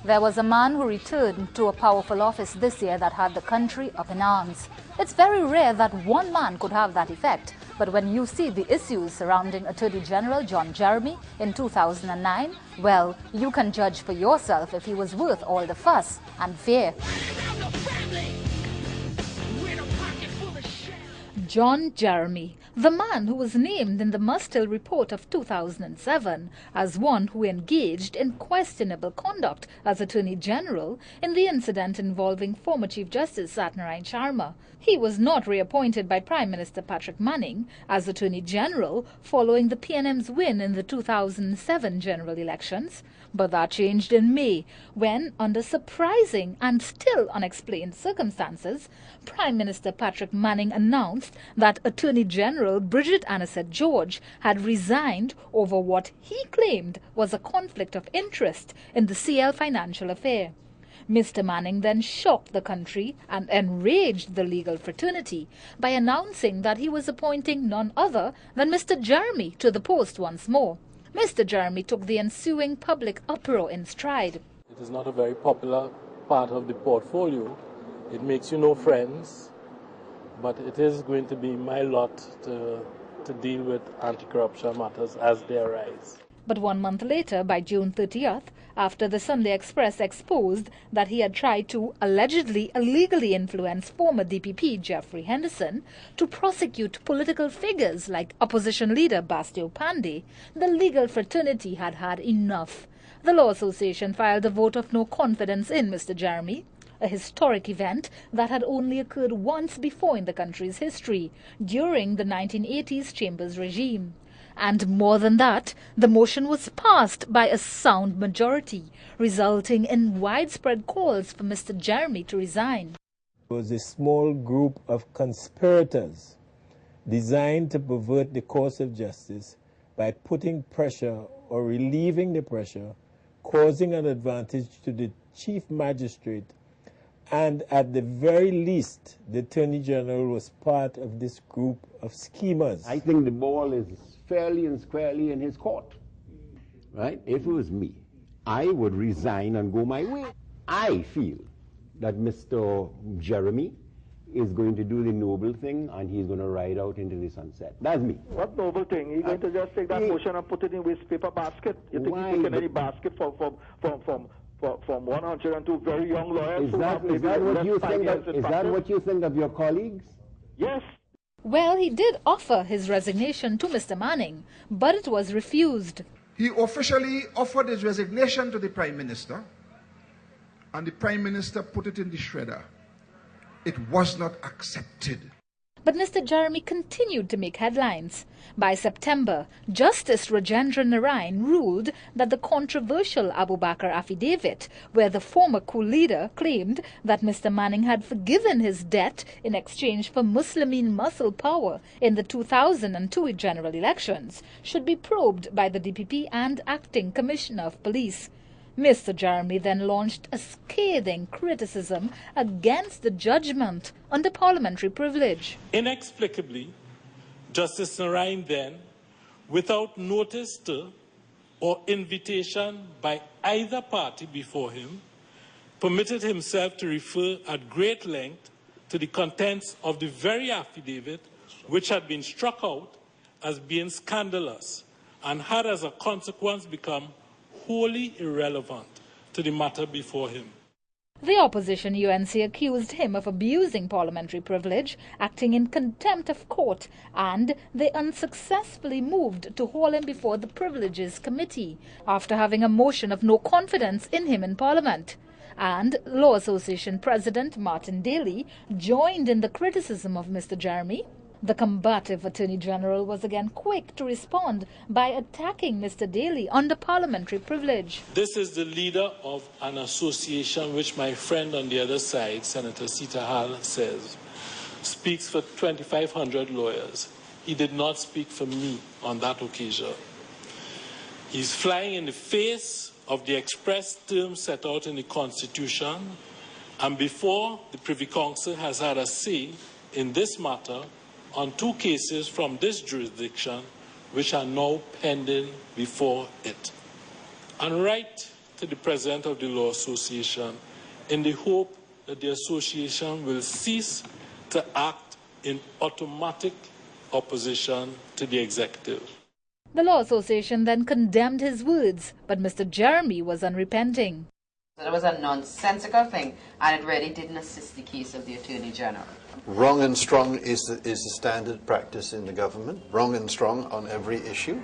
There was a man who returned to a powerful office this year that had the country up in arms. It's very rare that one man could have that effect. But when you see the issues surrounding Attorney General John Jeremy in 2009, well, you can judge for yourself if he was worth all the fuss and fear. John Jeremy, the man who was named in the Mustill report of 2007 as one who engaged in questionable conduct as Attorney General in the incident involving former Chief Justice Satyanarayana Sharma. He was not reappointed by Prime Minister Patrick Manning as Attorney General following the PNM's win in the 2007 general elections. But that changed in May when, under surprising and still unexplained circumstances, Prime Minister Patrick Manning announced that Attorney General Bridget Annocette-George had resigned over what he claimed was a conflict of interest in the CL financial affair. Mr. Manning then shocked the country and enraged the legal fraternity by announcing that he was appointing none other than Mr. Jeremy to the post once more. Mr. Jeremy took the ensuing public uproar in stride. It is not a very popular part of the portfolio. It makes you no friends, but it is going to be my lot to deal with anti-corruption matters as they arise. But 1 month later, by June 30th, after the Sunday Express exposed that he had tried to allegedly illegally influence former DPP Geoffrey Henderson to prosecute political figures like opposition leader Bastio Pandey, the legal fraternity had had enough. The Law Association filed a vote of no confidence in Mr. Jeremy, a historic event that had only occurred once before in the country's history, during the 1980s Chambers regime. And more than that, the motion was passed by a sound majority, resulting in widespread calls for Mr. Jeremy to resign. It was a small group of conspirators designed to pervert the course of justice by putting pressure or relieving the pressure, causing an advantage to the Chief Magistrate, and at the very least, the Attorney General was part of this group of schemers. I think the ball is fairly and squarely in his court, right? If it was me, I would resign and go my way. I feel that Mr. Jeremy is going to do the noble thing and he's going to ride out into the sunset. That's me. What noble thing? He's going to just take that motion and put it in waste paper basket? You think he's taking any basket from 102 very young lawyers? Is that what you think of your colleagues? Yes. Well, he did offer his resignation to Mr. Manning, but it was refused. He officially offered his resignation to the Prime Minister, and the Prime Minister put it in the shredder. It was not accepted. But Mr. Jeremy continued to make headlines. By September, Justice Rajendra Narayan ruled that the controversial Abu Bakr affidavit, where the former coup leader claimed that Mr. Manning had forgiven his debt in exchange for Muslimeen muscle power in the 2002 general elections, should be probed by the DPP and Acting Commissioner of Police. Mr. Jeremy then launched a scathing criticism against the judgment under parliamentary privilege. Inexplicably, Justice Narayan then, without notice to or invitation by either party before him, permitted himself to refer at great length to the contents of the very affidavit which had been struck out as being scandalous and had as a consequence become wholly irrelevant to the matter before him. The opposition UNC accused him of abusing parliamentary privilege, acting in contempt of court, and they unsuccessfully moved to haul him before the Privileges Committee after having a motion of no confidence in him in Parliament. And Law Association President Martin Daly joined in the criticism of Mr. Jeremy. The combative Attorney General was again quick to respond by attacking Mr. Daly under parliamentary privilege. This is the leader of an association which my friend on the other side, Senator Sita Hall, says speaks for 2,500 lawyers. He did not speak for me on that occasion. He's flying in the face of the express terms set out in the Constitution, and before the Privy Council has had a say in this matter on 2 cases from this jurisdiction which are now pending before it. And right to the President of the Law Association in the hope that the association will cease to act in automatic opposition to the executive. The Law Association then condemned his words, but Mr. Jeremy was unrepenting. It was a nonsensical thing, and it really didn't assist the case of the Attorney General. Wrong and strong is the standard practice in the government. Wrong and strong on every issue.